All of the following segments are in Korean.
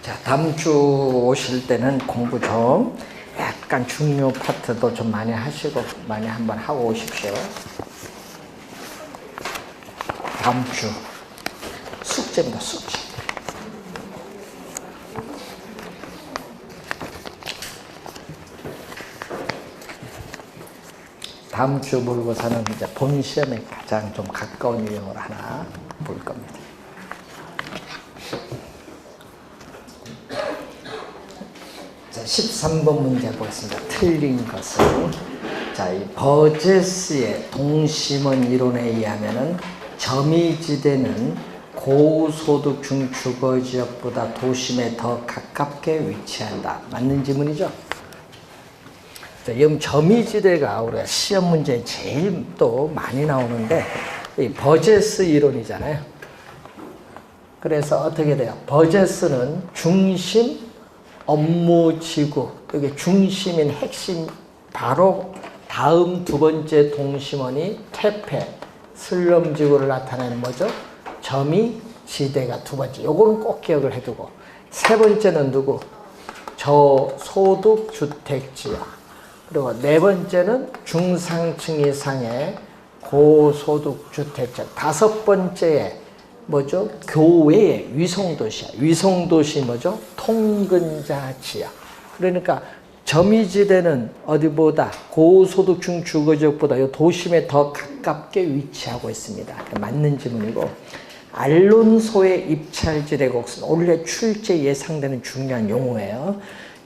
자, 다음 주 오실 때는 공부 좀 약간 중요 파트도 좀 많이 하시고 많이 한번 하고 오십시오. 다음 주 숙제입니다, 숙제. 다음 주 모의고사는 이제 본 시험에 가장 좀 가까운 유형을 하나 볼 겁니다. 자, 13번 문제 보겠습니다. 틀린 것은, 자, 이 버제스의 동심원 이론에 의하면은 점이지대는 고소득 중주거지역보다 도심에 더 가깝게 위치한다. 맞는 지문이죠? 이 점이지대가 우리가 시험 문제에 제일 또 많이 나오는데 이 버제스 이론이잖아요. 그래서 어떻게 돼요? 버제스는 중심, 업무 지구, 여기 중심인 핵심 바로 다음 두 번째 동심원이 퇴폐, 슬럼지구를 나타내는 뭐죠? 점이지대가 두 번째. 요거는 꼭 기억을 해두고, 세 번째는 누구? 저소득 주택지역. 그리고 네 번째는 중상층 이상의 고소득 주택지역. 다섯 번째에 뭐죠? 교외의 위성도시야. 위성도시 뭐죠? 통근자 지역. 그러니까 점이지대는 어디보다 고소득 중주거지역보다 이 도심에 더 가깝게 위치하고 있습니다. 맞는 지문이고, 알론소의 입찰지대 곡선, 올해 출제 예상되는 중요한 용어예요.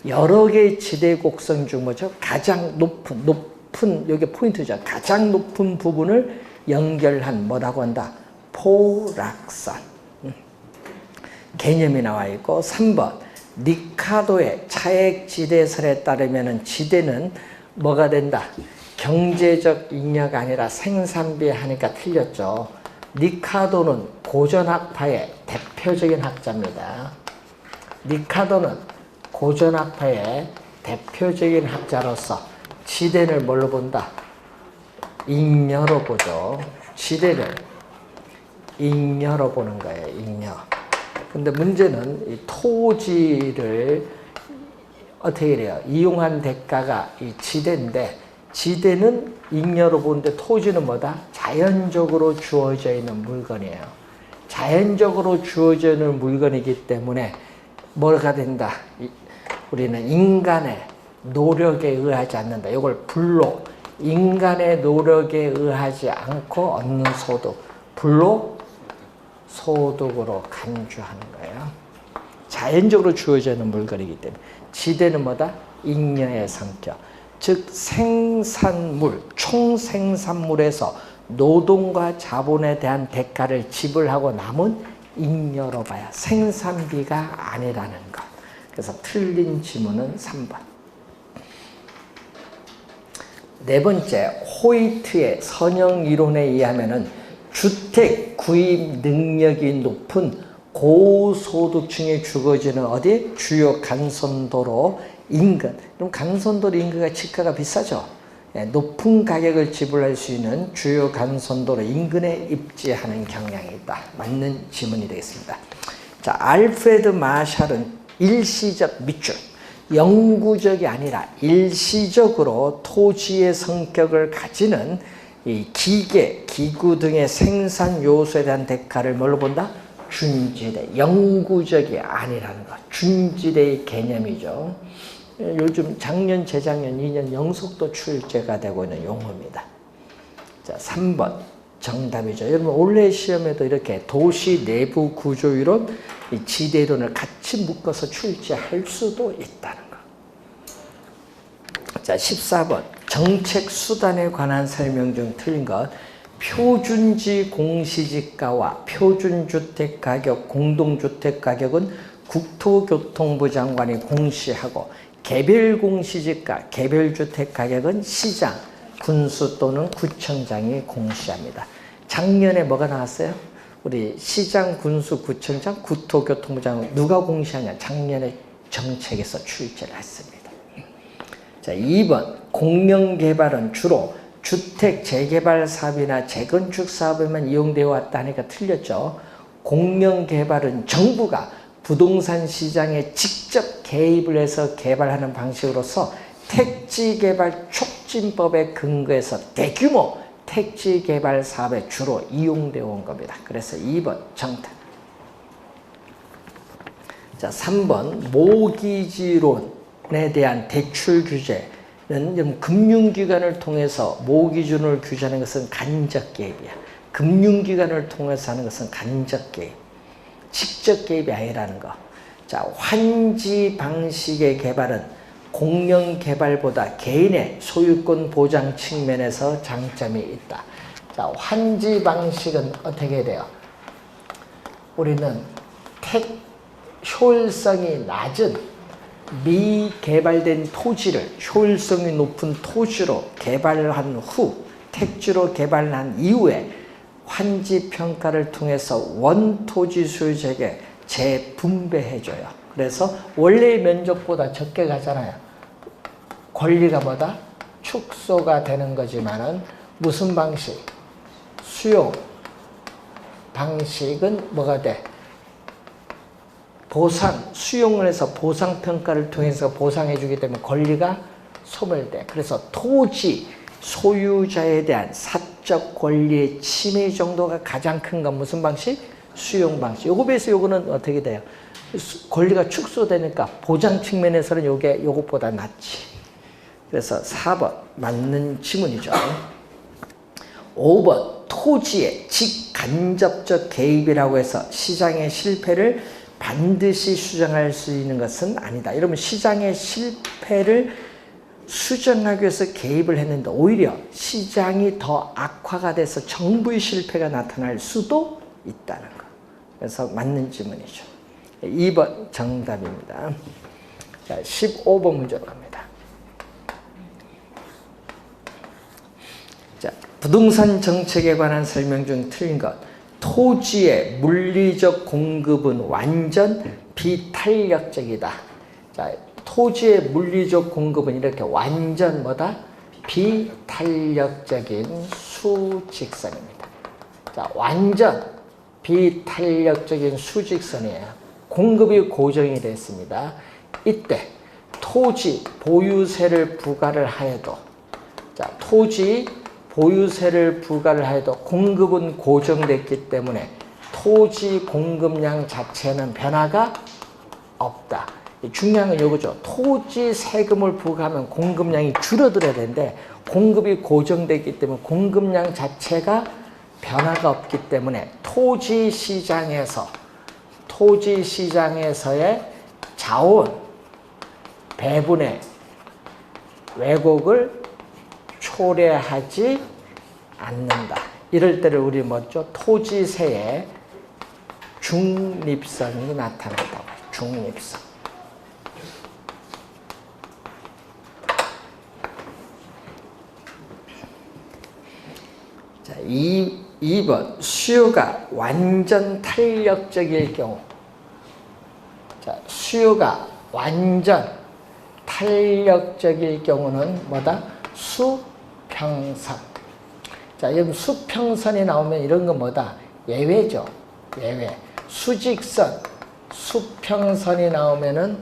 여러 개의 지대 곡선 중 뭐죠? 가장 높은 여기 포인트죠. 가장 높은 부분을 연결한 뭐라고 한다? 포락선. 개념이 나와 있고, 3번 리카도의 차액지대설에 따르면 지대는 뭐가 된다? 경제적 잉여가 아니라 생산비 하니까 틀렸죠. 리카도는 고전학파의 대표적인 학자입니다. 리카도는 고전학파의 대표적인 학자로서 지대를 뭘로 본다? 잉여로 보죠. 지대를 잉여로 보는 거예요. 잉여. 근데 문제는 이 토지를 어떻게 해요? 이용한 대가가 이 지대인데, 지대는 잉여로 보는데 토지는 뭐다? 자연적으로 주어져 있는 물건이에요. 자연적으로 주어져 있는 물건이기 때문에 뭐가 된다? 우리는 인간의 노력에 의하지 않는다. 이걸 불로, 인간의 노력에 의하지 않고 얻는 소득, 불로 소득으로 간주하는 거예요. 자연적으로 주어져 있는 물건이기 때문에. 지대는 뭐다? 잉여의 성격. 즉 생산물, 총생산물에서 노동과 자본에 대한 대가를 지불하고 남은 잉여로 봐야 생산비가 아니라는 것. 그래서 틀린 지문은 3번. 네 번째, 호이트의 선형 이론에 의하면은 주택 구입 능력이 높은 고소득층의 주거지는 어디? 주요 간선도로 인근. 그럼 간선도로 인근가 집가가 비싸죠. 높은 가격을 지불할 수 있는 주요 간선도로 인근에 입지하는 경향이 있다. 맞는 지문이 되겠습니다. 자, 알프레드 마샬은 일시적 밑줄, 영구적이 아니라 일시적으로 토지의 성격을 가지는 이 기계, 기구 등의 생산 요소에 대한 대가를 뭘로 본다? 준지대, 영구적이 아니라는 것. 준지대의 개념이죠. 요즘 작년, 재작년, 2년 연속도 출제가 되고 있는 용어입니다. 자, 3번 정답이죠. 여러분 올해 시험에도 이렇게 도시 내부 구조이론, 이 지대이론을 같이 묶어서 출제할 수도 있다는 것. 자, 14번 정책 수단에 관한 설명 중 틀린 것. 표준지 공시지가와 표준주택 가격, 공동주택 가격은 국토교통부 장관이 공시하고, 개별 공시지가, 개별주택 가격은 시장, 군수 또는 구청장이 공시합니다. 작년에 뭐가 나왔어요? 우리 시장, 군수, 구청장, 국토교통부 장관 누가 공시하냐? 작년에 정책에서 출제를 했습니다. 자, 2번 공영개발은 주로 주택 재개발 사업이나 재건축 사업에만 이용되어 왔다니까 틀렸죠. 공영개발은 정부가 부동산 시장에 직접 개입을 해서 개발하는 방식으로서 택지개발 촉진법에 근거해서 대규모 택지개발 사업에 주로 이용되어 온 겁니다. 그래서 2번 정답. 자, 3번 모기지론에 대한 대출 규제는 금융기관을 통해서 모기준을 규제하는 것은 간접 개입이야. 금융기관을 통해서 하는 것은 간접 개입. 직접 개입이 아니라는 거. 자, 환지 방식의 개발은 공영 개발보다 개인의 소유권 보장 측면에서 장점이 있다. 자, 환지 방식은 어떻게 돼요? 우리는 효율성이 낮은 미개발된 토지를 효율성이 높은 토지로 개발한 후 택지로 개발한 이후에 환지 평가를 통해서 원토지 소유자에게 재분배해줘요. 그래서 원래의 면적보다 적게 가잖아요. 권리가 뭐다? 축소가 되는 거지만은 무슨 방식? 수용 방식은 뭐가 돼? 보상, 수용을 해서 보상평가를 통해서 보상해주기 때문에 권리가 소멸돼. 그래서 토지 소유자에 대한 사적 권리의 침해 정도가 가장 큰 건 무슨 방식? 수용 방식. 요거 비해서 요거는 어떻게 돼요? 권리가 축소되니까 보장 측면에서는 요것보다 낫지. 그래서 4번 맞는 지문이죠. 5번 토지의 직간접적 개입이라고 해서 시장의 실패를 반드시 수정할 수 있는 것은 아니다. 이러면 시장의 실패를 수정하기 위해서 개입을 했는데 오히려 시장이 더 악화가 돼서 정부의 실패가 나타날 수도 있다는 거. 그래서 맞는 질문이죠. 2번 정답입니다. 자, 15번 문제로 갑니다. 자, 부동산 정책에 관한 설명 중 틀린 것. 토지의 물리적 공급은 완전 비탄력적이다. 자, 토지의 물리적 공급은 이렇게 완전 뭐다? 비탄력적인 수직선입니다. 자, 완전 비탄력적인 수직선이에요. 공급이 고정이 됐습니다. 이때 토지 보유세를 부과를 하여도, 자, 토지 보유세를 부과를 하여도 공급은 고정됐기 때문에 토지 공급량 자체는 변화가 없다. 중요한 건 이거죠. 토지 세금을 부과하면 공급량이 줄어들어야 되는데 공급이 고정됐기 때문에 공급량 자체가 변화가 없기 때문에 토지 시장에서의 자원 배분의 왜곡을 초래하지 않는다. 이럴 때를 우리 뭐죠? 토지세의 중립성이 나타난다고. 중립성. 자, 2번 수요가 완전 탄력적일 경우. 자, 수요가 완전 탄력적일 경우는 뭐다? 수평선. 자, 여기 수평선이 나오면 이런 건 뭐다? 예외죠. 예외. 수직선, 수평선이 나오면은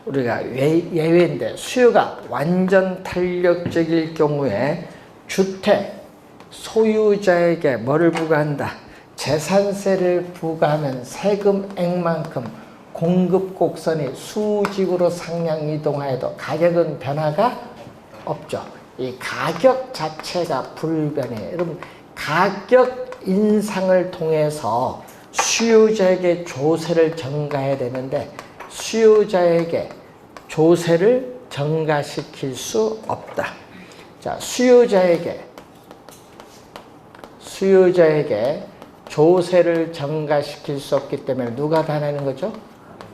우리가 예외인데 수요가 완전 탄력적일 경우에 주택 소유자에게 뭐를 부과한다? 재산세를 부과하면 세금액만큼 공급 곡선이 수직으로 상향 이동하여도 가격은 변화가 없죠. 이 가격 자체가 불변해요. 여러분, 가격 인상을 통해서 수요자에게 조세를 전가해야 되는데 수요자에게 조세를 전가시킬 수 없다. 자, 수요자에게 조세를 전가시킬 수 없기 때문에 누가 다 내는 거죠?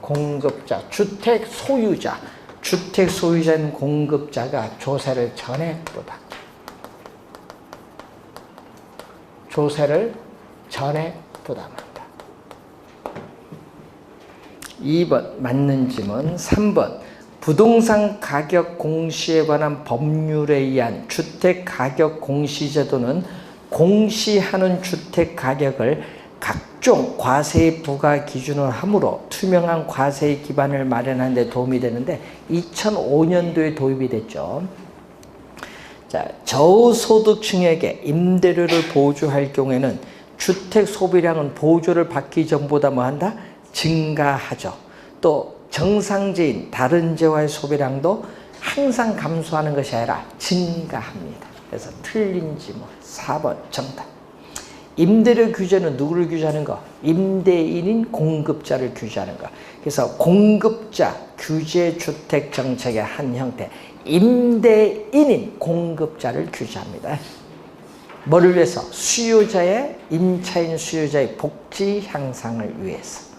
공급자, 주택 소유자인 공급자가 조세를 전액 부담한다. 조세를 전액 부담한다. 2번 맞는 질문. 3번 부동산 가격 공시에 관한 법률에 의한 주택 가격 공시 제도는 공시하는 주택 가격을 각 각종 과세의 부과 기준을 함으로 투명한 과세의 기반을 마련하는 데 도움이 되는데 2005년도에 도입이 됐죠. 자, 저소득층에게 임대료를 보조할 경우에는 주택 소비량은 보조를 받기 전보다 뭐한다? 증가하죠. 또 정상제인 다른 재와의 소비량도 항상 감소하는 것이 아니라 증가합니다. 그래서 틀린 질문 4번 정답. 임대료 규제는 누구를 규제하는 거? 임대인인 공급자를 규제하는 거. 그래서 공급자 규제 주택 정책의 한 형태, 임대인인 공급자를 규제합니다. 뭐를 위해서? 수요자의, 임차인 수요자의 복지 향상을 위해서.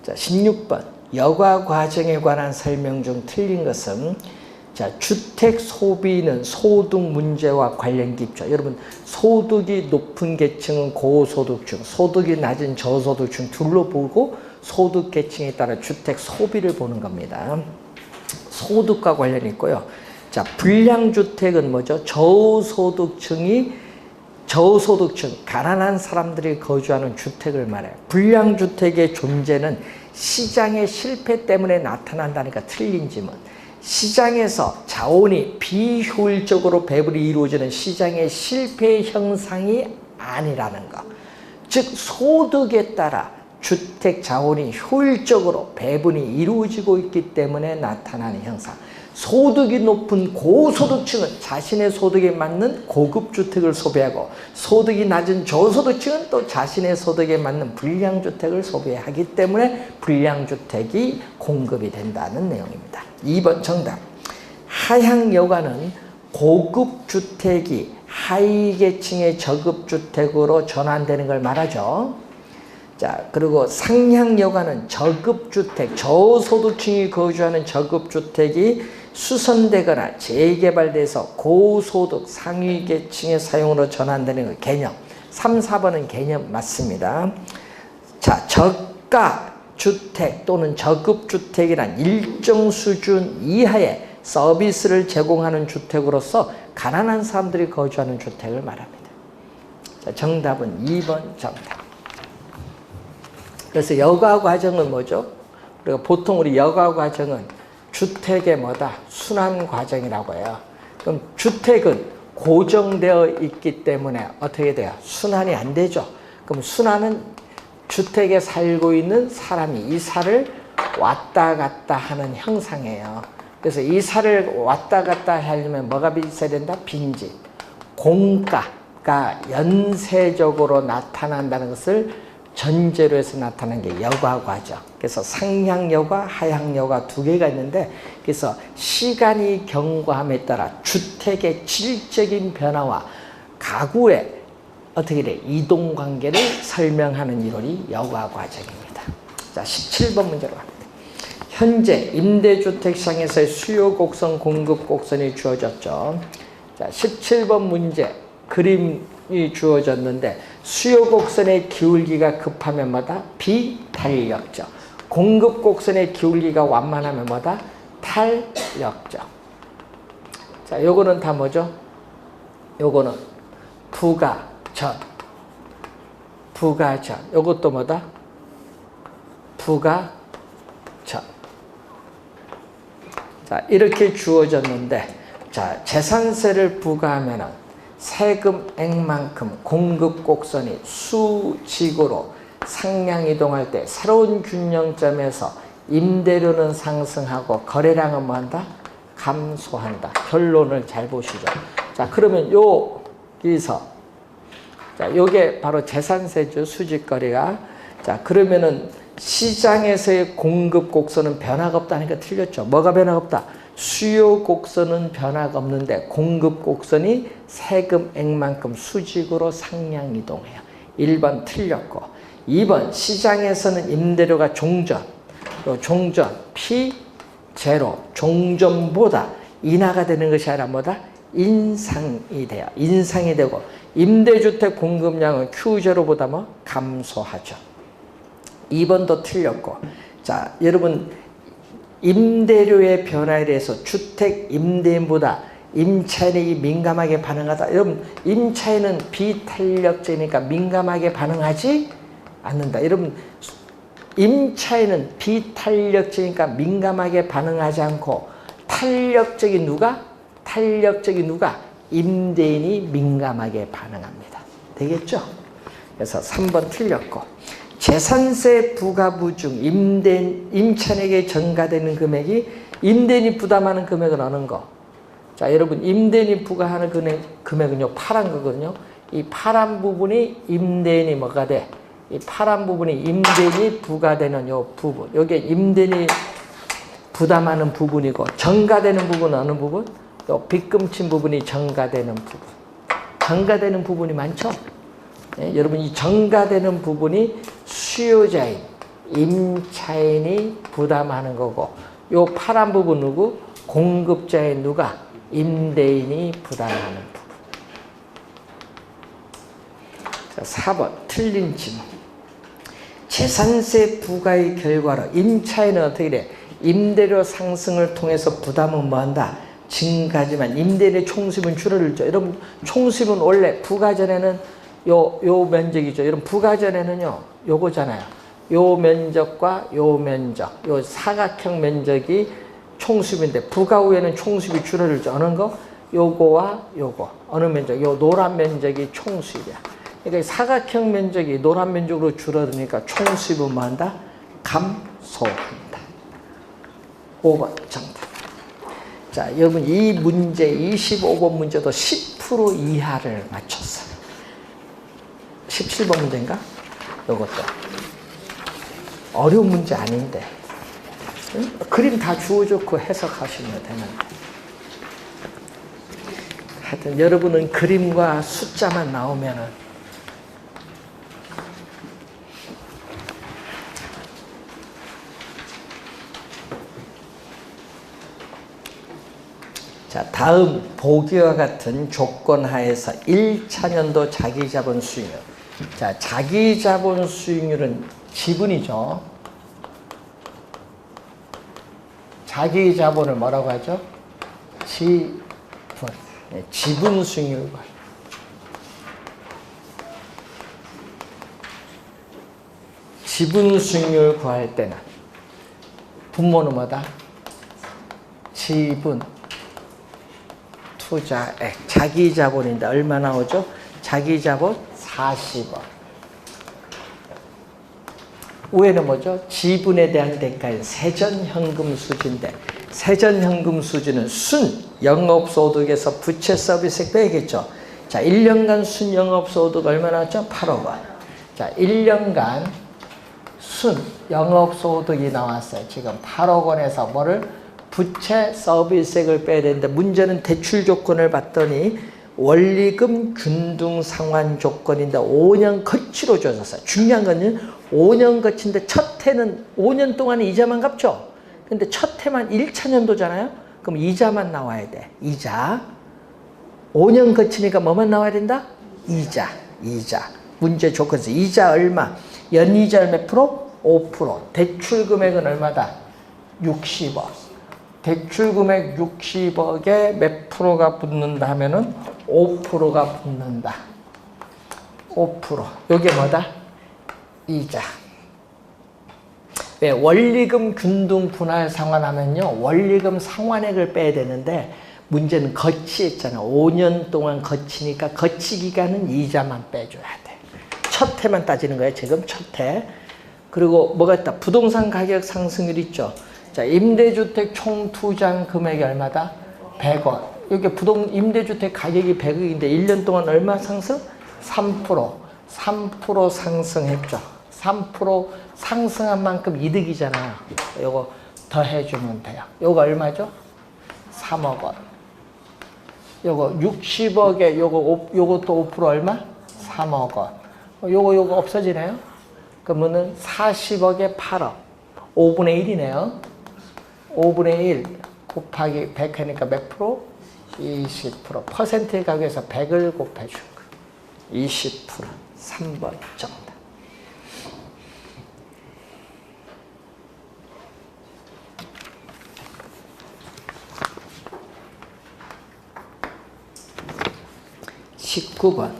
자, 16번 여가 과정에 관한 설명 중 틀린 것은, 자, 주택 소비는 소득 문제와 관련 깊죠. 여러분, 소득이 높은 계층은 고소득층, 소득이 낮은 저소득층 둘로 보고 소득 계층에 따라 주택 소비를 보는 겁니다. 소득과 관련이 있고요. 자, 불량주택은 뭐죠? 저소득층, 가난한 사람들이 거주하는 주택을 말해요. 불량주택의 존재는 시장의 실패 때문에 나타난다니까 틀린 질문. 시장에서 자원이 비효율적으로 배분이 이루어지는 시장의 실패 현상이 아니라는 것. 즉 소득에 따라 주택 자원이 효율적으로 배분이 이루어지고 있기 때문에 나타나는 현상. 소득이 높은 고소득층은 자신의 소득에 맞는 고급 주택을 소비하고, 소득이 낮은 저소득층은 또 자신의 소득에 맞는 불량주택을 소비하기 때문에 불량주택이 공급이 된다는 내용입니다. 2번 정답. 하향여가는 고급 주택이 하위 계층의 저급 주택으로 전환되는 걸 말하죠. 자, 그리고 상향여가는 저급 주택, 저소득층이 거주하는 저급 주택이 수선되거나 재개발돼서 고소득 상위 계층의 사용으로 전환되는 개념. 3, 4번은 개념 맞습니다. 자, 저가 주택 또는 저급 주택이란 일정 수준 이하의 서비스를 제공하는 주택으로서 가난한 사람들이 거주하는 주택을 말합니다. 자, 정답은 2번 정답. 그래서 여가 과정은 뭐죠? 우리가 보통 우리 여가 과정은 주택의 뭐다? 순환 과정이라고 해요. 그럼 주택은 고정되어 있기 때문에 어떻게 돼요? 순환이 안 되죠. 그럼 순환은 주택에 살고 있는 사람이 이사를 왔다 갔다 하는 형상이에요. 그래서 이사를 왔다 갔다 하려면 뭐가 있어야 된다? 빈집. 공가가 연쇄적으로 나타난다는 것을 전제로 해서 나타난 게 여가 과정. 그래서 상향여가, 하향여가 두 개가 있는데, 그래서 시간이 경과함에 따라 주택의 질적인 변화와 가구의 어떻게 돼? 이동 관계를 설명하는 이론이 여가 과정입니다. 자, 17번 문제로 갑니다. 현재 임대주택 시장에서의 수요 곡선, 공급 곡선이 주어졌죠. 자, 17번 문제 그림이 주어졌는데, 수요 곡선의 기울기가 급하면 뭐다? 비탄력적. 공급 곡선의 기울기가 완만하면 뭐다? 탄력적. 자, 요거는 다 뭐죠? 요거는 부가전. 요것도 뭐다? 부가전. 자, 이렇게 주어졌는데, 자, 재산세를 부과하면은 세금액만큼 공급 곡선이 수직으로 상향 이동할 때 새로운 균형점에서 임대료는 상승하고 거래량은 뭐한다? 감소한다. 결론을 잘 보시죠. 자, 그러면 여기서, 자, 요게 바로 재산세죠. 수직거래가. 자, 그러면은 시장에서의 공급 곡선은 변화가 없다니까 틀렸죠. 뭐가 변화가 없다? 수요 곡선은 변화가 없는데 공급 곡선이 세금액만큼 수직으로 상향 이동해요. 1번 틀렸고, 2번 시장에서는 임대료가 종전, P0, 종전보다 인하가 되는 것이 아니라 뭐다? 인상이 돼요. 인상이 되고 임대주택 공급량은 Q0보다 뭐? 감소하죠. 2번도 틀렸고, 자, 여러분 임대료의 변화에 대해서 주택 임대인보다 임차인이 민감하게 반응하다. 여러분, 임차인은 비탄력적이니까 민감하게 반응하지 않는다. 여러분, 임차인은 비탄력적이니까 민감하게 반응하지 않고 탄력적인 누가? 임대인이 민감하게 반응합니다. 되겠죠? 그래서 3번 틀렸고, 재산세 부과부 중 임차인에게 전가되는 금액이 임대인이 부담하는 금액은 어느 거? 자, 여러분, 임대인이 부과하는 금액은요, 파란 거거든요. 이 파란 부분이 임대인이 뭐가 돼? 이 파란 부분이 임대인이 부과되는 요 부분. 여기에 임대인이 부담하는 부분이고, 전가되는 부분은 어느 부분? 요 빚금친 부분이 전가되는 부분. 전가되는 부분이 많죠? 네, 여러분, 이 전가되는 부분이 수요자인, 임차인이 부담하는 거고, 요 파란 부분 누구? 공급자인 누가? 임대인이 부담하는 부분. 자, 4번 틀린 질문. 재산세 부과의 결과로 임차인은 어떻게 돼? 임대료 상승을 통해서 부담은 뭐한다? 증가하지만 임대인의 총수입은 줄어들죠. 여러분, 총수입은 원래 부과 전에는 요 면적이죠. 여러분, 부과 전에는요, 요거잖아요. 요 면적과 요 면적, 요 사각형 면적이 총수입인데, 부과 후에는 총수입이 줄어들죠. 어느 거? 요거와 요거. 어느 면적? 요 노란 면적이 총수입이야. 그러니까 사각형 면적이 노란 면적으로 줄어드니까 총수입은 뭐한다? 감소한다. 5번 정답. 자, 여러분, 이 문제 25번 문제도 10% 이하를 맞췄어요. 17번 문제인가? 요것도 어려운 문제 아닌데, 응? 그림 다 주워줬고 해석하시면 되는데, 하여튼 여러분은 그림과 숫자만 나오면은 자, 다음 보기와 같은 조건 하에서 1차년도 자기자본 수익률. 자, 자기자본 수익률은 지분이죠. 자기자본을 뭐라고 하죠? 지분. 네, 지분 수익률. 지분 수익률 구할 때는 분모는 뭐다? 지분. 투자액, 자기자본인데 얼마 나오죠? 자기자본 40원. 위에는 뭐죠? 지분에 대한 대가인 세전현금 수지인데, 세전현금 수지는 순 영업소득에서 부채 서비스액 빼야겠죠. 자, 1년간 순 영업소득 얼마 나왔죠? 8억 원. 자, 1년간 순 영업소득이 나왔어요. 지금 8억 원에서 뭐를? 부채 서비스액을 빼야 되는데, 문제는 대출 조건을 봤더니 원리금 균등 상환 조건인데 5년 거치로 줘졌어요. 중요한 거는 5년 거치인데 첫 해는 5년 동안 이자만 갚죠. 근데 첫 해만 1차년도잖아요. 그럼 이자만 나와야 돼. 이자. 5년 거치니까 뭐만 나와야 된다? 이자. 문제 조건에서 이자 얼마? 연이자 몇 프로? 5%. 대출 금액은 얼마다? 60억. 대출 금액 60억에 몇 프로가 붙는다 하면은 5%가 붙는다. 5%. 요게 뭐다? 이자. 왜? 원리금 균등 분할 상환하면요, 원리금 상환액을 빼야 되는데, 문제는 거치했잖아. 5년 동안 거치니까 거치 기간은 이자만 빼줘야 돼. 첫 해만 따지는 거예요, 지금 첫 해. 그리고 뭐가 있다? 부동산 가격 상승률 있죠. 자, 임대주택 총 투자한 금액이 얼마다? 100원. 여기 임대주택 가격이 100억인데 1년 동안 얼마 상승? 3%. 3% 상승했죠. 3% 상승한 만큼 이득이잖아요. 요거 더 해주면 돼요. 요거 얼마죠? 3억 원. 요거 60억에 요것도 5% 얼마? 3억 원. 요거 없어지네요. 그러면은 40억에 8억. 5분의 1이네요. 5분의 1 곱하기 100 하니까 몇 프로? 20%. 퍼센트의 가격에서 100을 곱해준 거. 20%. 3번 정답. 19번.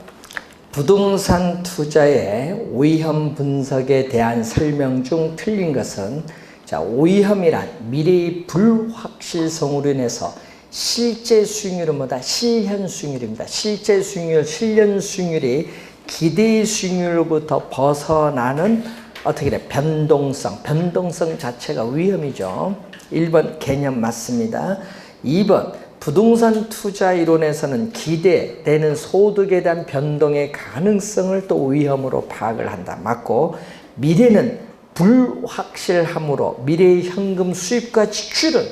부동산 투자의 위험 분석에 대한 설명 중 틀린 것은 자, 위험이란 미래의 불확실성으로 인해서 실제 수익률은 뭐다? 실현 수익률입니다. 실제 수익률, 실현 수익률이 기대 수익률로부터 벗어나는 어떻게 돼? 변동성. 변동성 자체가 위험이죠. 1번 개념 맞습니다. 2번 부동산 투자 이론에서는 기대되는 소득에 대한 변동의 가능성을 또 위험으로 파악을 한다. 맞고 미래는 불확실함으로 미래의 현금 수입과 지출은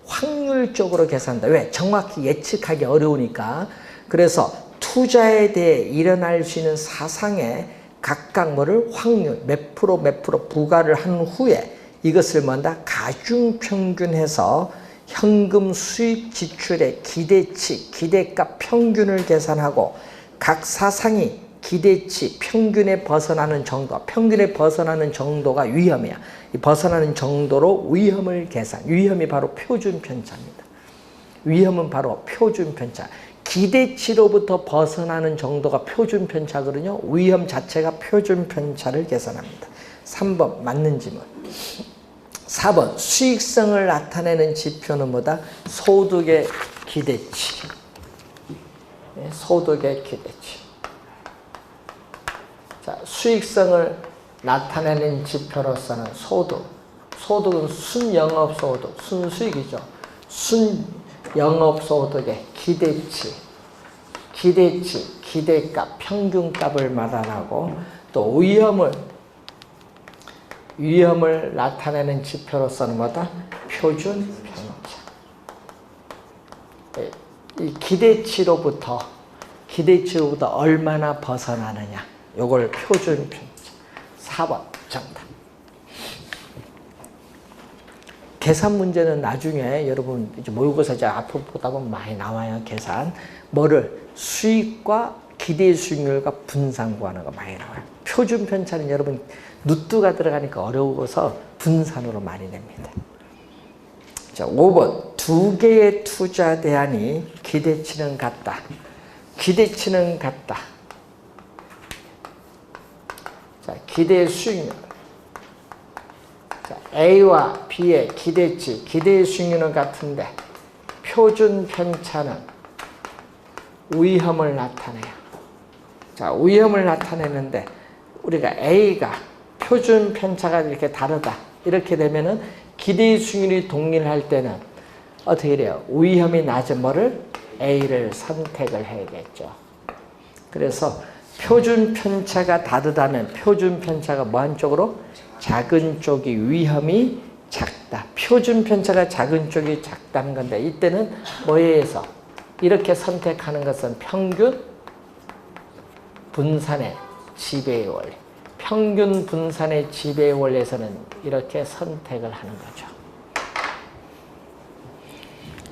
확률적으로 계산한다. 왜? 정확히 예측하기 어려우니까. 그래서 투자에 대해 일어날 수 있는 사상에 각각 뭐를 확률 몇 프로 부과를 한 후에 이것을 뭔다? 가중평균해서 현금 수입 지출의 기대치, 기대값 평균을 계산하고 각 사상이 기대치 평균에 벗어나는 정도, 평균에 벗어나는 정도가 위험이야. 이 벗어나는 정도로 위험을 계산. 위험이 바로 표준 편차입니다. 위험은 바로 표준 편차. 기대치로부터 벗어나는 정도가 표준 편차거든요. 위험 자체가 표준 편차를 계산합니다. 3번 맞는 지문. 4번 수익성을 나타내는 지표는 뭐다? 소득의 기대치. 소득의 기대치. 자, 수익성을 나타내는 지표로서는 소득. 소득은 순영업소득, 순수익이죠. 순영업소득의 기대치, 기대값, 평균값을 마련하고 또 위험을 나타내는 지표로서는 뭐다? 표준 편차. 이 기대치로부터 얼마나 벗어나느냐. 요걸 표준 편차. 4번 정답. 계산 문제는 나중에 여러분 이제 모의고사 이제 앞으로 보다 보면 많이 나와요. 계산. 뭐를? 수익과 기대 수익률과 분산 구하는 거 많이 나와요. 표준 편차는 여러분 누뚜가 들어가니까 어려워서 분산으로 많이 냅니다. 자, 5번. 두 개의 투자 대안이 기대치는 같다. 기대치는 같다. 자, 기대 수익률. 자, A와 B의 기대치, 기대 수익률은 같은데 표준 편차는 위험을 나타내요. 자, 위험을 나타내는데 우리가 A가 표준 편차가 이렇게 다르다. 이렇게 되면은 기대 수익률이 동일할 때는 어떻게 돼요? 위험이 낮은 뭐를? A를 선택을 해야겠죠. 그래서 표준 편차가 다르다면 표준 편차가 뭐한 쪽으로? 작은 쪽이 위험이 작다. 표준 편차가 작은 쪽이 작다는 건데 이때는 뭐에 의해서 이렇게 선택하는 것은 평균 분산의 지배의 원리. 평균 분산의 지배의 원리에서는 이렇게 선택을 하는 거죠.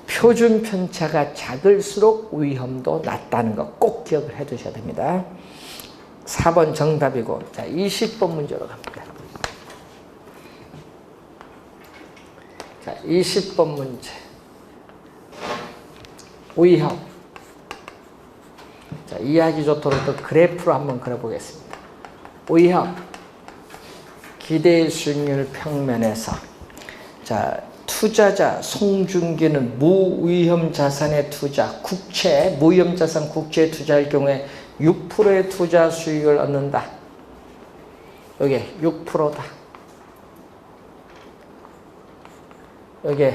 표준 편차가 작을수록 위험도 낮다는 거 꼭 기억을 해 두셔야 됩니다. 4번 정답이고, 자, 20번 문제로 갑니다. 자, 20번 문제. 위험. 자, 이해하기 좋도록 또 그래프로 한번 그려보겠습니다. 위험. 기대 수익률 평면에서. 자, 투자자 송중기는 무위험 자산에 투자, 무위험 자산 국채에 투자할 경우에 6%의 투자 수익을 얻는다. 여기 6%다. 여기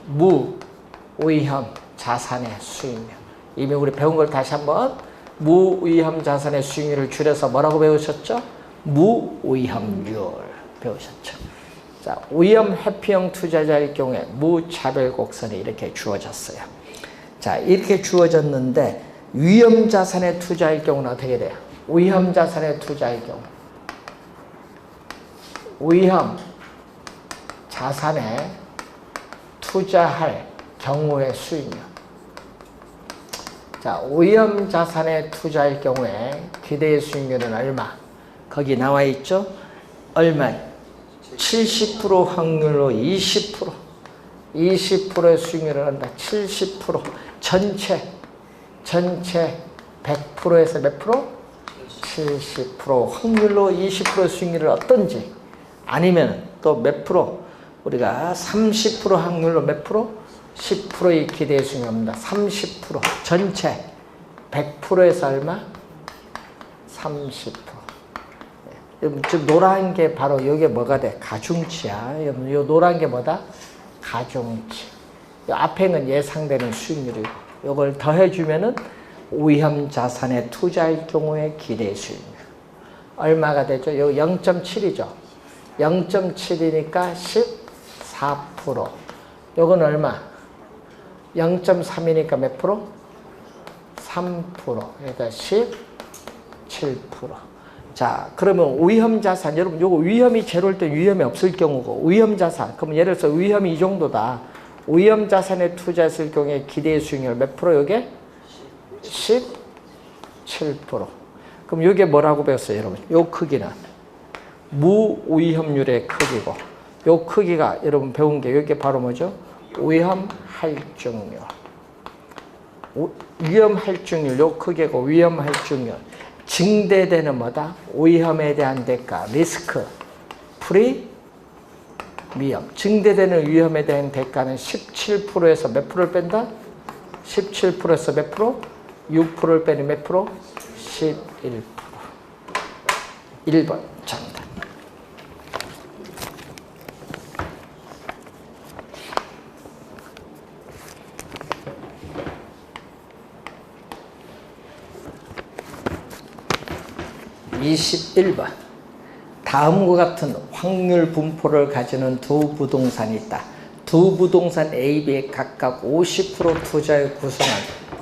무위험 자산의 수익률. 이미 우리 배운 걸 다시 한번 무위험 자산의 수익률을 줄여서 뭐라고 배우셨죠? 무위험률 배우셨죠. 자, 위험 회피형 투자자일 경우에 무차별 곡선이 이렇게 주어졌어요. 자, 이렇게 주어졌는데 위험 자산에 투자할 경우는 어떻게 돼요? 위험 자산에 투자할 경우. 위험 자산에 투자할 경우의 수익률. 자, 위험 자산에 투자할 경우에 기대 수익률은 얼마? 거기 나와 있죠? 얼마? 70% 확률로 20%의 수익률을 한다. 70% 전체 100%에서 몇 프로? 70% 확률로 20% 수익률을 얻든지 아니면 또 몇 프로? 우리가 30% 확률로 몇 프로? 10%의 기대 수익률입니다. 30% 전체 100%에서 얼마? 30%. 지금 노란 게 바로 이게 뭐가 돼? 가중치야. 이 노란 게 뭐다? 가중치. 이 앞에는 예상되는 수익률이고 이걸 더해주면은 위험 자산에 투자할 경우에 기대 수익률. 얼마가 되죠? 여기 0.7이죠. 0.7이니까 14%. 요건 얼마? 0.3이니까 몇 프로? 3%. 그러니까 17%. 자, 그러면 위험 자산, 여러분, 요거 위험이 제로일 때 위험이 없을 경우고, 위험 자산, 그러면 예를 들어서 위험이 이 정도다. 위험 자산에 투자했을 경우에 기대 수익률 몇 프로? 요게 17%. 그럼 요게 뭐라고 배웠어요, 여러분? 요 크기는 무위험률의 크기고, 요 크기가 여러분 배운 게 요게 바로 뭐죠? 위험 할증률. 위험 할증률, 요 크기고 위험 할증률. 증대되는 뭐다? 위험에 대한 대가, 리스크, 프리미엄. 증대되는 위험에 대한 대가는 17%에서 몇 프로를 뺀다? 17%에서 몇 프로? 6%를 빼니 몇 프로? 11%. 1번 정답. (21번) 다음과 같은 확률 분포를 가지는 두 부동산이 있다. 두 부동산 A, B에 각각 50% 투자에 구성한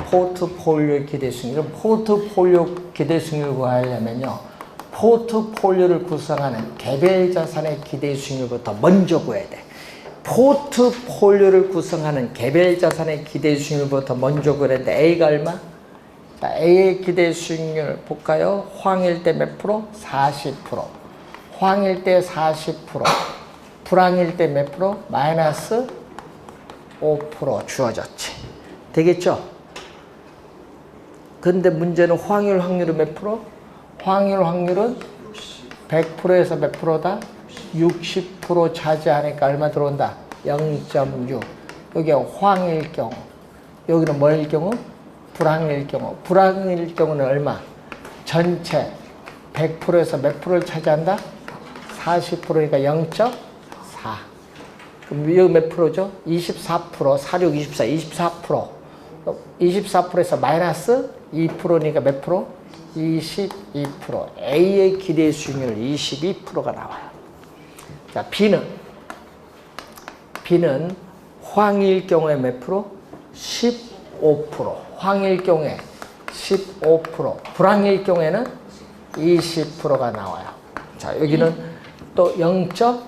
포트폴리오 기대 수익률은 포트폴리오 기대 수익률을 구하려면요. 포트폴리오를 구성하는 개별 자산의 기대 수익률부터 먼저 구해야 돼. 포트폴리오를 구성하는 개별 자산의 기대 수익률부터 먼저 구해야 되는데 A가 얼마? 자, A의 기대 수익률 볼까요? 황일 때 몇 프로? 40%. 황일 때 40%. 불황일 때 몇 프로? 마이너스 5% 주어졌지. 되겠죠? 근데 문제는 황일 확률은 몇 프로? 황일 확률은 100%에서 몇 프로다? 60% 차지하니까 얼마 들어온다? 0.6. 여기 황일 경우. 여기는 뭐일 경우? 불황일 경우. 불황일 경우는 얼마? 전체 100%에서 몇 프로를 차지한다? 40%니까 0.4. 그럼 여기 몇 프로죠? 24%, 46, 24, 24%. 24%에서 마이너스 2%니까 몇 프로? 22%. A의 기대 수익률 22%가 나와요. 자, B는 황일 경우에 몇 프로? 15%. 황일 경우에 15%. 불황일 경우에는 20%가 나와요. 자, 여기는 또 0.6.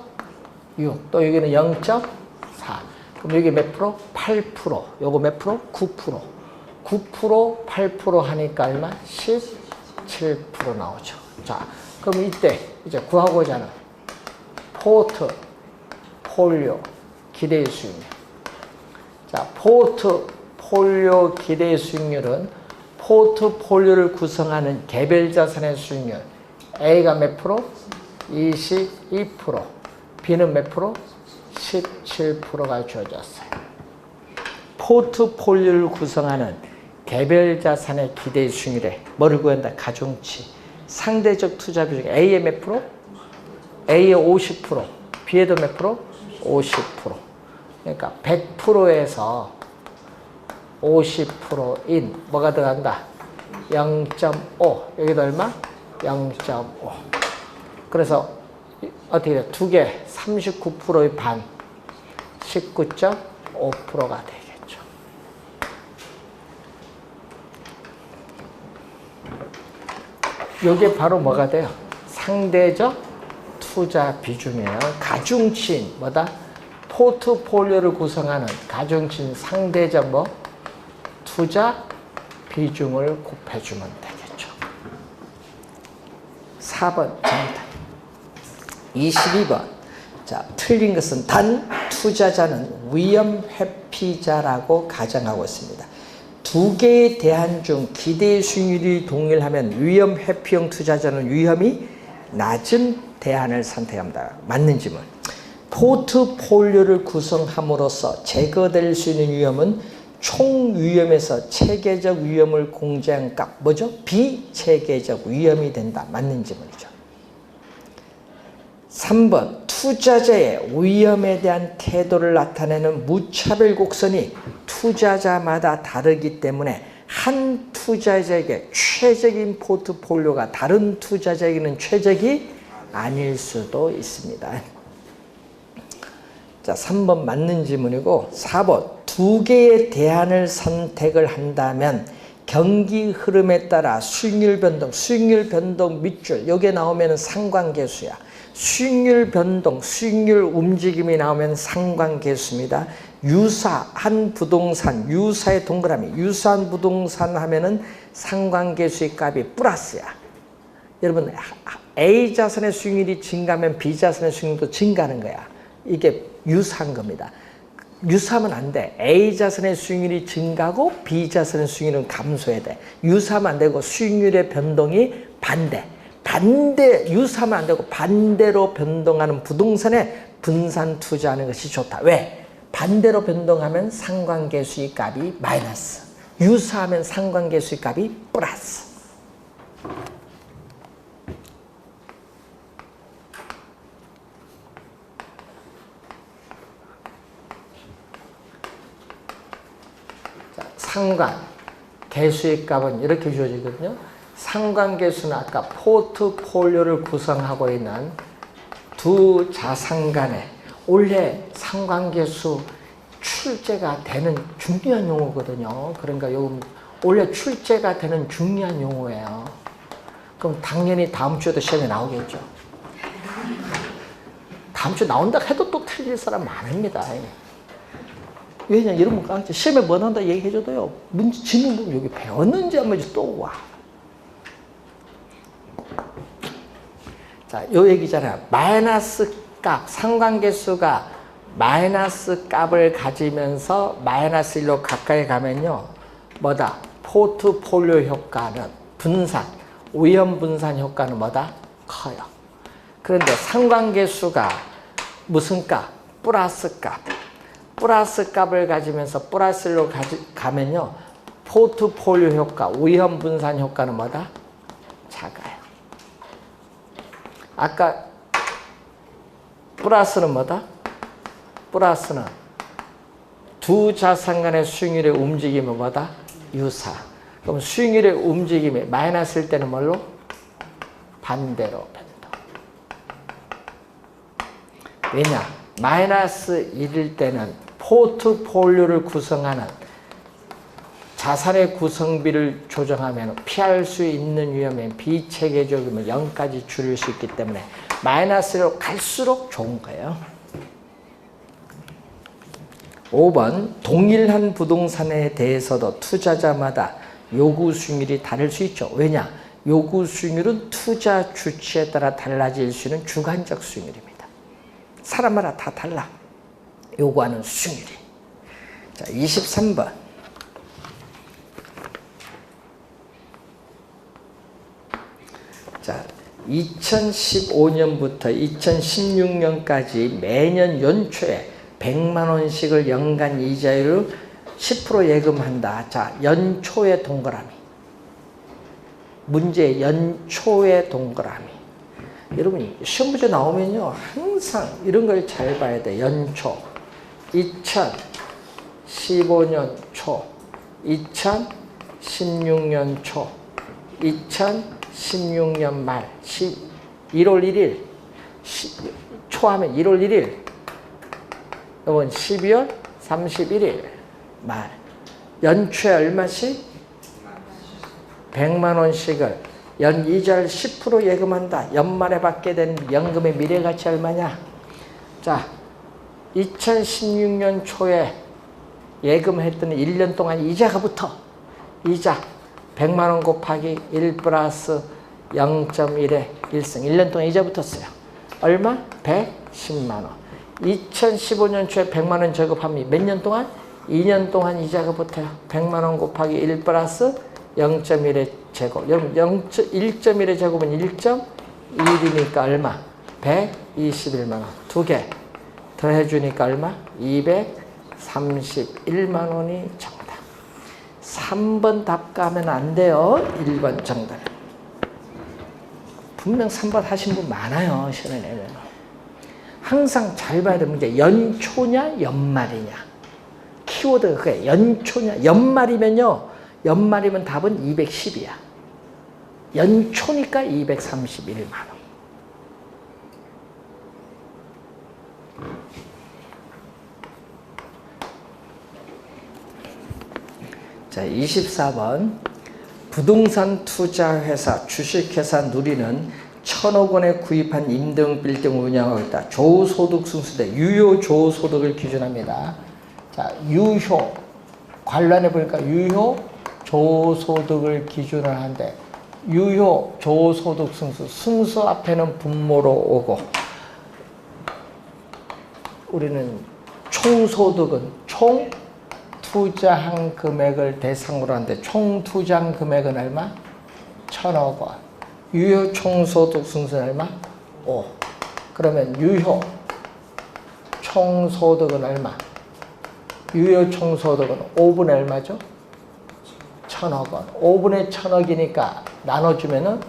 또 여기는 0.4. 그럼 여기 몇 프로? 8%. 요거 몇 프로? 9%. 9%, 8% 하니까 얼마? 17% 나오죠. 자, 그럼 이때 이제 구하고자 하는 포트폴리오 기대 수익률. 자, 포트폴리오 기대 수익률은 포트폴리오를 구성하는 개별 자산의 수익률. A가 몇 프로? 22%. B는 몇 프로? 17%가 주어졌어요. 포트폴리오를 구성하는 개별 자산의 기대 수익률에 뭐를 구한다? 가중치. 상대적 투자 비중. A의 몇 프로? A의 50%. B에도 몇 프로? 50%. 그러니까 100%에서 50%인 뭐가 들어간다? 0.5. 여기도 얼마? 0.5. 그래서 어떻게 돼? 두 개 39%의 반 19.5%가 되겠죠. 이게 바로 뭐가 돼요? 상대적 투자 비중이에요. 가중치인 뭐다? 포트폴리오를 구성하는 가중치인 상대적 뭐? 투자 비중을 곱해주면 되겠죠. 4번 정답. 22번. 자, 틀린 것은 단 투자자는 위험 회피자라고 가정하고 있습니다. 두 개의 대안 중 기대 수익률이 동일하면 위험 회피형 투자자는 위험이 낮은 대안을 선택합니다. 맞는 질문. 포트폴리오를 구성함으로써 제거될 수 있는 위험은 총 위험에서 체계적 위험을 공제한 값, 뭐죠? 비체계적 위험이 된다. 맞는 질문이죠. 3번, 투자자의 위험에 대한 태도를 나타내는 무차별 곡선이 투자자마다 다르기 때문에 한 투자자에게 최적인 포트폴리오가 다른 투자자에게는 최적이 아닐 수도 있습니다. 자, 3번 맞는 질문이고, 4번, 두 개의 대안을 선택을 한다면 경기 흐름에 따라 수익률 변동 밑줄, 여기에 나오면 상관계수야. 수익률 변동, 수익률 움직임이 나오면 상관계수입니다. 유사한 부동산, 유사의 동그라미, 유사한 부동산 하면은 상관계수의 값이 플러스야. 여러분, A 자산의 수익률이 증가하면 B 자산의 수익률도 증가하는 거야. 이게 유사한 겁니다. 유사하면 안 돼. A 자산의 수익률이 증가하고 B 자산의 수익률은 감소해야 돼. 유사하면 안 되고 수익률의 변동이 반대, 유사하면 안 되고 반대로 변동하는 부동산에 분산 투자하는 것이 좋다. 왜? 반대로 변동하면 상관계수의 값이 마이너스, 유사하면 상관계수의 값이 플러스. 상관계수의 값은 이렇게 주어지거든요. 상관계수는 아까 포트폴리오를 구성하고 있는 두 자산 간에 원래 상관계수 출제가 되는 중요한 용어거든요. 그러니까 요금 원래 출제가 되는 중요한 용어예요. 그럼 당연히 다음 주에도 시험에 나오겠죠. 다음 주에 나온다 해도 또 틀릴 사람 많습니다. 왜냐, 이러면 깡패 시험에 뭐 나온다 얘기해줘도요, 문제 지는 부분 여기 배웠는지 안 배웠는지 또 와. 자, 요 얘기잖아요. 마이너스 값, 상관계수가 마이너스 값을 가지면서 마이너스 1로 가까이 가면요, 뭐다? 포트폴리오 효과는 분산, 위험 분산 효과는 뭐다? 커요. 그런데 상관계수가 무슨 값? 플러스 값. 플러스 값을 가지면서 플러스 1로 가면요, 포트폴리오 효과, 위험 분산 효과는 뭐다? 작아요. 아까 플러스는 뭐다? 플러스는 두 자산 간의 수익률의 움직임은 뭐다? 유사. 그럼 수익률의 움직임이 마이너스일 때는 뭘로? 반대로 변동. 왜냐? 마이너스 1일 때는 포트폴리오를 구성하는 자산의 구성비를 조정하면 피할 수 있는 위험은 비체계적이면 0까지 줄일 수 있기 때문에 마이너스로 갈수록 좋은 거예요. 5번, 동일한 부동산에 대해서도 투자자마다 요구 수익률이 다를 수 있죠. 왜냐? 요구 수익률은 투자 주체에 따라 달라질 수 있는 주관적 수익률입니다. 사람마다 다 달라, 요구하는 수익률이. 자, 23번. 자, 2015년부터 2016년까지 매년 연초에 100만 원씩을 연간 이자율을 10% 예금한다. 자, 연초의 동그라미. 문제 연초의 동그라미. 여러분이 시험 문제 나오면요, 항상 이런 걸 잘 봐야 돼. 연초. 2015년 초, 2016년 초, 2016년 말, 1월 1일, 초하면 1월 1일, 이건 12월 31일 말. 연초에 얼마씩? 100만 원씩을 연 이자를 10% 예금한다. 연말에 받게 된 연금의 미래가치 얼마냐? 자, 2016년 초에 예금했더니 1년 동안 이자가 붙어. 이자 100만 원 곱하기 1 플러스 0.1에 1승. 1년 동안 이자 붙었어요. 얼마? 110만 원. 2015년 초에 100만 원 저금하면 몇 년 동안? 2년 동안 이자가 붙어요. 100만 원 곱하기 1 플러스 0.1의 제곱. 여러분 1.1의 제곱은 1.1이니까 얼마? 121만 원. 두 개 더해주니까 얼마? 231만 원이 정답. 3번 답 가면 안 돼요. 1번 정답. 분명 3번 하신 분 많아요. 시험에 내면. 항상 잘 봐야 되는 문제. 연초냐 연말이냐. 키워드가 그게 연초냐. 연말이면요. 연말이면 답은 210이야. 연초니까 231만 원. 자, 24번. 부동산 투자회사, 주식회사 누리는 1,000억 원에 구입한 임대형 빌딩을 운영하고 있다. 조소득 순수대, 유효 조소득을 기준합니다. 자, 유효. 관련해 보니까 유효 조소득을 기준을 하는데, 유효 조소득 순수. 순수 앞에는 분모로 오고, 우리는 총소득은 총 투자한 금액을 대상으로 하는데 총 투자한 금액은 얼마? 1,000억 원. 유효 총소득 순수는 얼마? 5. 그러면 유효 총소득은 얼마? 유효 총소득은 5분의 얼마죠? 1,000억 원. 5분의 1,000억이니까 나눠주면은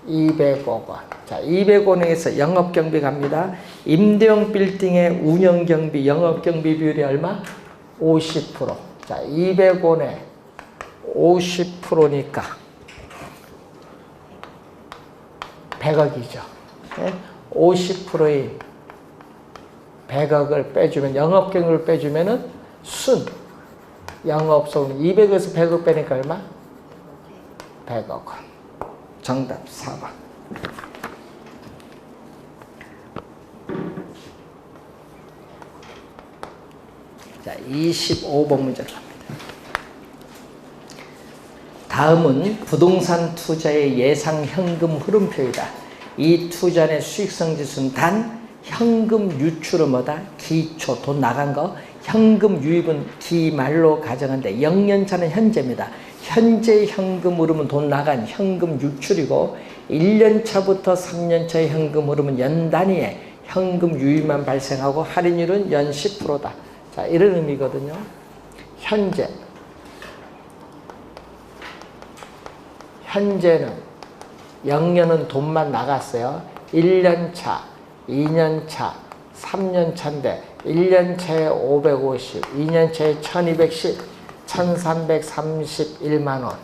200억 원. 자, 200원에서 영업경비 갑니다. 임대형 빌딩의 운영경비, 영업경비 비율이 얼마? 50%. 자, 200원에 50%니까 100억이죠. 네? 50%의 100억을 빼주면, 영업경비를 빼주면은 순 영업소득 200에서 100억 빼니까 얼마? 100억 원. 정답 4번. 자, 25번 문제 갑니다. 다음은 부동산 투자의 예상 현금 흐름표이다. 이 투자의 수익성 지수는 단 현금 유출은 뭐다? 기초, 돈 나간 거. 현금 유입은 기말로 가정한데 0년차는 현재입니다. 현재 현금 흐름은 돈 나간 현금 유출이고, 1년차부터 3년차의 현금 흐름은 연 단위의 현금 유입만 발생하고 할인율은 연 10%다. 자, 이런 의미거든요. 현재는 0년은 돈만 나갔어요. 1년차, 2년차, 3년차인데 1년차에 550, 2년차에 1210, 1331만 원.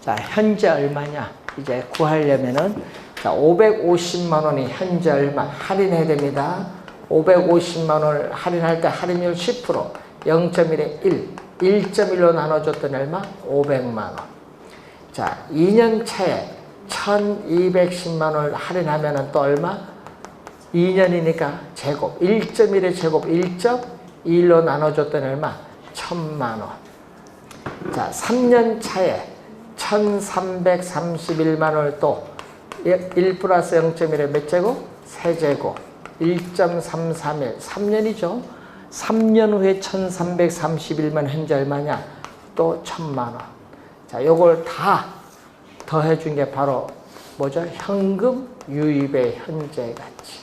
자, 현재 얼마냐? 이제 구하려면은, 자, 550만 원이 현재 얼마? 할인해야 됩니다. 550만 원을 할인할 때 할인율 10%, 0.1에 1, 1.1로 나눠줬더니 얼마? 500만 원. 자, 2년 차에 1210만 원을 할인하면 또 얼마? 2년이니까 제곱, 1.1의 제곱, 1.1로 나눠줬더니 얼마? 1000만 원. 자, 3년 차에 1331만 원을 또 1 플러스 0.1의 몇 제곱? 세제곱. 1.331, 3년이죠. 3년 후에 1331만 현재 얼마냐? 또 1000만 원. 자, 요걸 다 더해준 게 바로 뭐죠? 현금 유입의 현재 가치.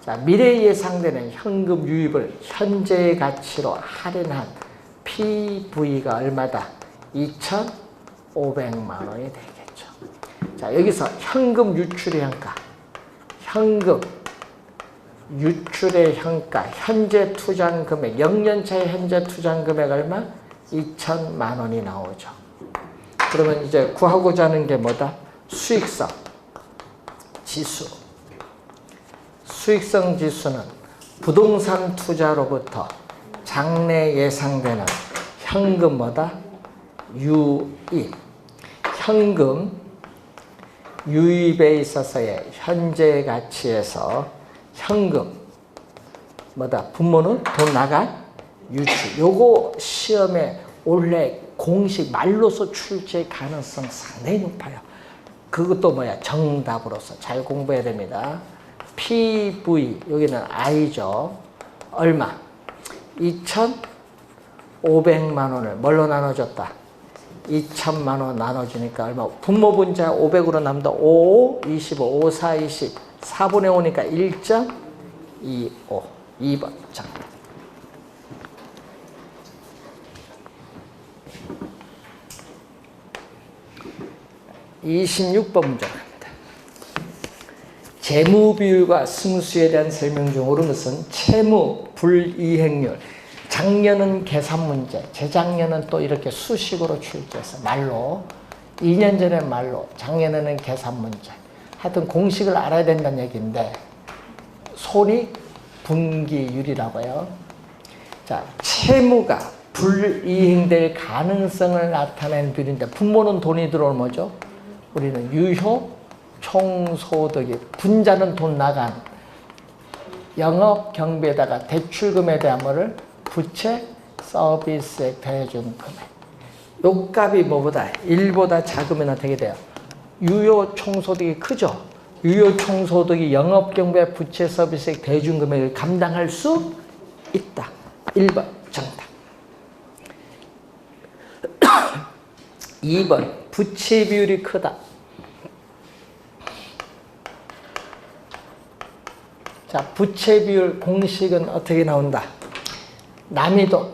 자, 미래에 예상되는 현금 유입을 현재의 가치로 할인한 PV가 얼마다? 2,500만 원이 되겠죠. 자, 여기서 현금 유출의 현가, 현금 유출의 현가, 현재 투자한 금액, 0년차의 현재 투자한 금액 얼마? 2,000만 원이 나오죠. 그러면 이제 구하고자 하는 게 뭐다? 수익성 지수. 수익성 지수는 부동산 투자로부터 장래 예상되는 현금 뭐다? 유입. 현금 유입에 있어서의 현재 가치에서 현금 뭐다? 분모는 돈 나간 유출. 요거 시험에 원래 공식 말로서 출제 가능성 상당히 높아요. 그것도 뭐야? 정답으로서 잘 공부해야 됩니다. PV 여기는 I죠. 얼마? 500만 원을 뭘로 나눠줬다? 2천만 원 나눠주니까 얼마? 분모분자 500으로 남다 5, 25, 5, 4, 20, 4분의 5니까 1.25. 2번 정답. 26번 문제 갑니다. 재무 비율과 승수에 대한 설명 중 옳은 것은 채무 불이행률. 작년은 계산 문제, 재작년은 또 이렇게 수식으로 출제해서 말로, 2년 전에 말로, 작년에는 계산 문제. 하여튼 공식을 알아야 된다는 얘기인데 손익 분기율이라고요. 자, 채무가 불이행될 가능성을 나타내는 비율인데 분모는 돈이 들어오는 뭐죠? 우리는 유효 총소득이, 분자는 돈 나간 영업 경비에다가 대출금에 대한 뭐를 부채 서비스액 더해준 금액. 요 값이 뭐보다 1보다 작으면 어떻게 돼요? 유효 총소득이 크죠? 유효 총소득이 영업 경비에 부채 서비스액 더해준 금액을 감당할 수 있다. 1번 정답. 2번 부채 비율이 크다. 자, 부채 비율 공식은 어떻게 나온다? 남의 돈,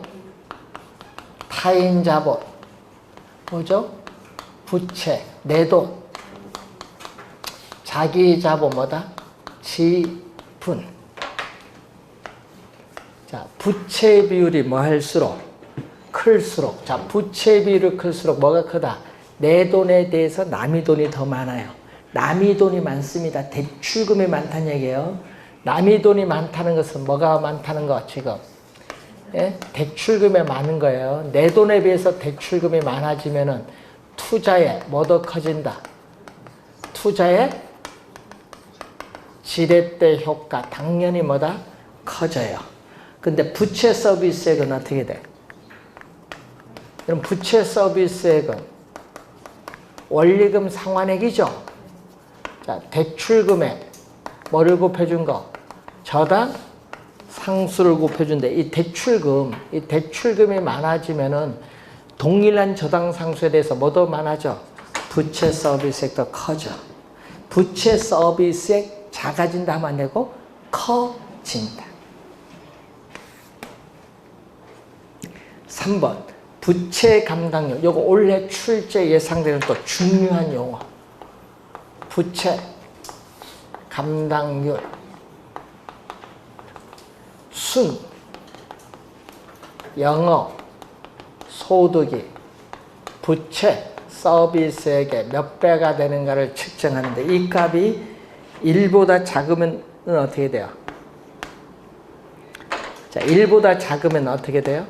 타인 자본, 뭐죠? 부채, 내 돈, 자기 자본 뭐다? 지분. 자, 부채 비율이 뭐 할수록? 클수록. 자, 부채 비율이 클수록 뭐가 크다? 내 돈에 대해서 남의 돈이 더 많아요. 남의 돈이 많습니다. 대출금이 많다는 얘기예요. 남의 돈이 많다는 것은 뭐가 많다는 거 지금? 예? 대출금이 많은 거예요. 내 돈에 비해서 대출금이 많아지면은 투자에 뭐 더 커진다? 투자의 지렛대 효과 당연히 뭐다? 커져요. 근데 부채 서비스액은 어떻게 돼? 그럼 부채 서비스액은 원리금 상환액이죠. 자, 대출금에 뭐를 곱해준 거? 저당 상수를 곱해준대. 이 대출금이 많아지면은 동일한 저당 상수에 대해서 뭐 더 많아져? 부채 서비스액 더 커져. 부채 서비스액 작아진다 하면 안 되고 커진다. 3번 부채 감당률. 요거 올해 출제 예상되는 또 중요한 용어. 부채 감당률. 순, 영업, 소득이 부채, 서비스액의 몇 배가 되는가를 측정하는데 이 값이 1보다 작으면 어떻게 돼요? 자, 1보다 작으면 어떻게 돼요?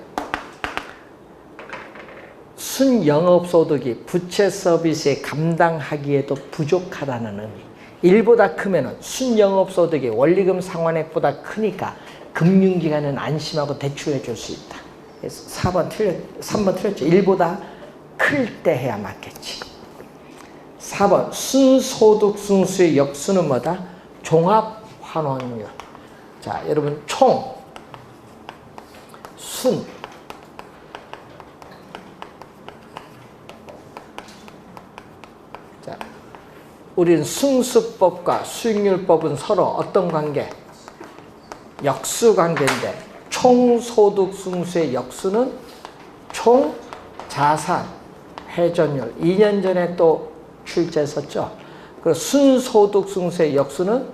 순영업소득이 부채 서비스에 감당하기에도 부족하다는 의미. 1보다 크면 순영업소득이 원리금 상환액보다 크니까 금융기관은 안심하고 대출해 줄 수 있다. 그래서 3번 틀렸죠. 1보다 클 때 해야 맞겠지. 4번 순소득 승수의 역수는 뭐다? 종합환원율. 자, 여러분 총, 순, 자, 우리는 승수법과 수익률법은 서로 어떤 관계? 역수관계인데 총소득 승수의 역수는 총자산 회전율. 2년 전에 또 출제했었죠. 그리고 순소득 승수의 역수는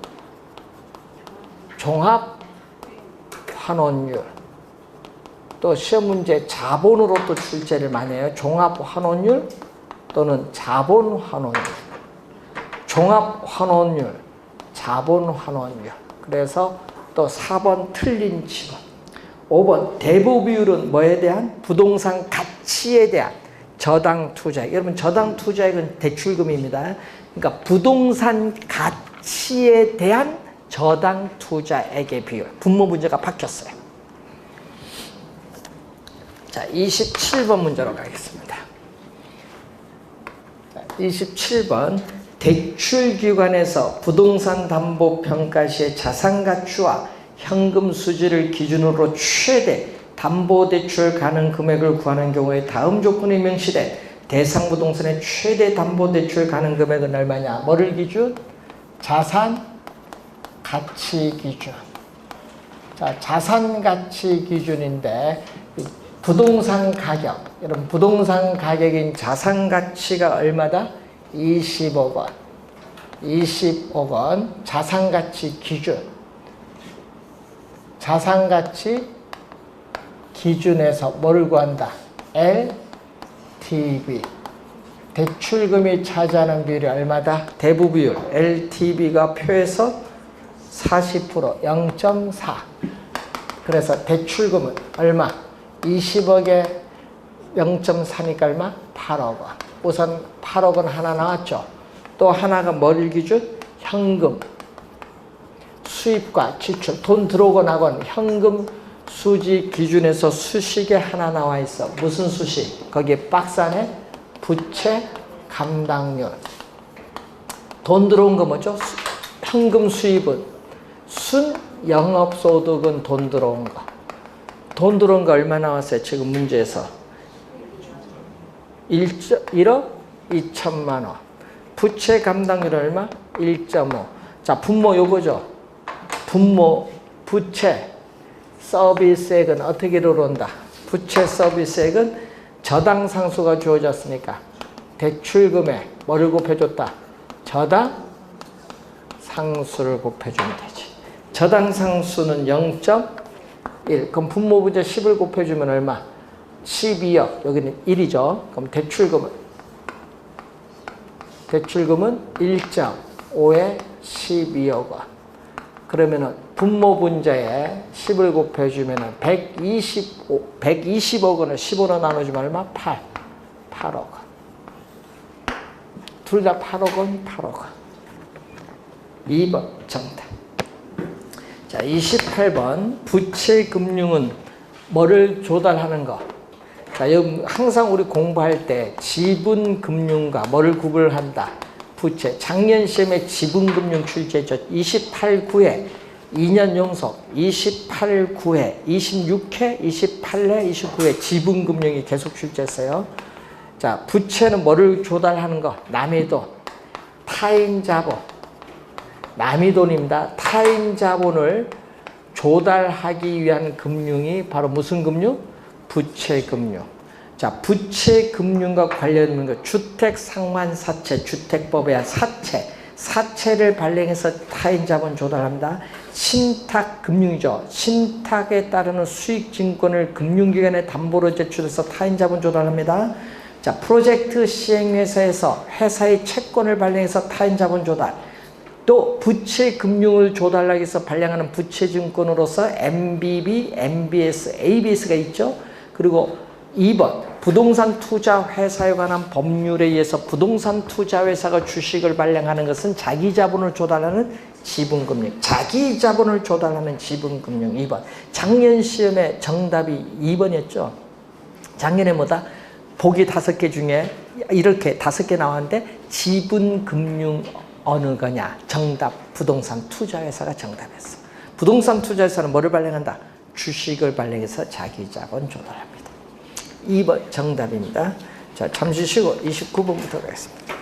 종합환원율. 또 시험 문제 자본으로 또 출제를 많이 해요. 종합환원율 또는 자본환원율. 종합환원율, 자본환원율. 그래서 또 4번 틀린 직원. 5번 대부 비율은 뭐에 대한? 부동산 가치에 대한 저당 투자액. 여러분 저당 투자액은 대출금입니다. 그러니까 부동산 가치에 대한 저당 투자액의 비율. 분모 문제가 바뀌었어요. 자, 27번 문제로 가겠습니다. 자, 27번 대출기관에서 부동산 담보 평가 시에 자산 가치와 현금 수지를 기준으로 최대 담보대출 가능 금액을 구하는 경우에 다음 조건이 명시돼 대상 부동산의 최대 담보대출 가능 금액은 얼마냐? 뭐를 기준? 자산 가치 기준. 자, 자산 가치 기준인데 부동산 가격, 여러분 부동산 가격인 자산 가치가 얼마다? 20억 원. 20억 원 자산 가치 기준. 자산 가치 기준에서 뭐를 구한다? LTV. 대출금이 차지하는 비율이 얼마다? 대부 비율. LTV가 표에서 40%, 0.4. 그래서 대출금은 얼마? 20억에 0.4니까 얼마? 8억 원. 우선 8억 원 하나 나왔죠. 또 하나가 뭐를 기준? 현금. 수입과 지출. 돈 들어오고 나건 현금 수지 기준에서 수식에 하나 나와 있어. 무슨 수식? 거기에 박스 안에 부채 감당률. 돈 들어온 거 뭐죠? 현금 수입은 순 영업소득은 돈 들어온 거. 돈 들어온 거 얼마 나왔어요? 지금 문제에서 1억 2천만 원. 부채 감당률 얼마? 1.5. 자, 분모 요거죠. 분모 부채 서비스액은 어떻게 들어온다? 부채 서비스액은 저당 상수가 주어졌으니까 대출금에 뭐를 곱해줬다? 저당 상수를 곱해주면 되지. 저당 상수는 0.1. 그럼 분모 부채 10을 곱해주면 얼마? 12억. 여기는 1이죠. 그럼 대출금은 1.5에 12억 원. 그러면은 분모 분자에 10을 곱해주면은 120억 원을 15로 나눠주면 얼마? 8억 원. 둘 다 8억 원, 8억 원. 2번 정답. 자, 28번 부채금융은 뭐를 조달하는 거? 자, 여기 항상 우리 공부할 때 지분금융과 뭐를 구분한다? 부채. 작년 시험에 지분금융 출제했죠. 28구회 2년 연속 28구회 26회 28회 29회 지분금융이 계속 출제했어요. 자, 부채는 뭐를 조달하는 거? 남의 돈, 타인 자본. 남의 돈입니다. 타인 자본을 조달하기 위한 금융이 바로 무슨 금융? 부채금융. 자, 부채금융과 관련된 거 주택상환사채, 주택법에 의한 사채, 사채를 발행해서 타인 자본 조달합니다. 신탁금융이죠. 신탁에 따르는 수익증권을 금융기관에 담보로 제출해서 타인 자본 조달합니다. 자, 프로젝트 시행회사에서 회사의 채권을 발행해서 타인 자본 조달. 또 부채금융을 조달하기 위해서 발행하는 부채증권으로서 MBB, MBS, ABS가 있죠. 그리고 2번 부동산 투자 회사에 관한 법률에 의해서 부동산 투자 회사가 주식을 발행하는 것은 자기 자본을 조달하는 지분금융. 자기 자본을 조달하는 지분금융. 2번. 작년 시험에 정답이 2번이었죠. 작년에 뭐다? 보기 5개 중에 이렇게 5개 나왔는데 지분금융 어느 거냐? 정답. 부동산 투자 회사가 정답이었어. 부동산 투자 회사는 뭐를 발행한다? 주식을 발행해서 자기 자본 조달합니다. 2번 정답입니다. 자, 잠시 쉬고 29번부터 가겠습니다.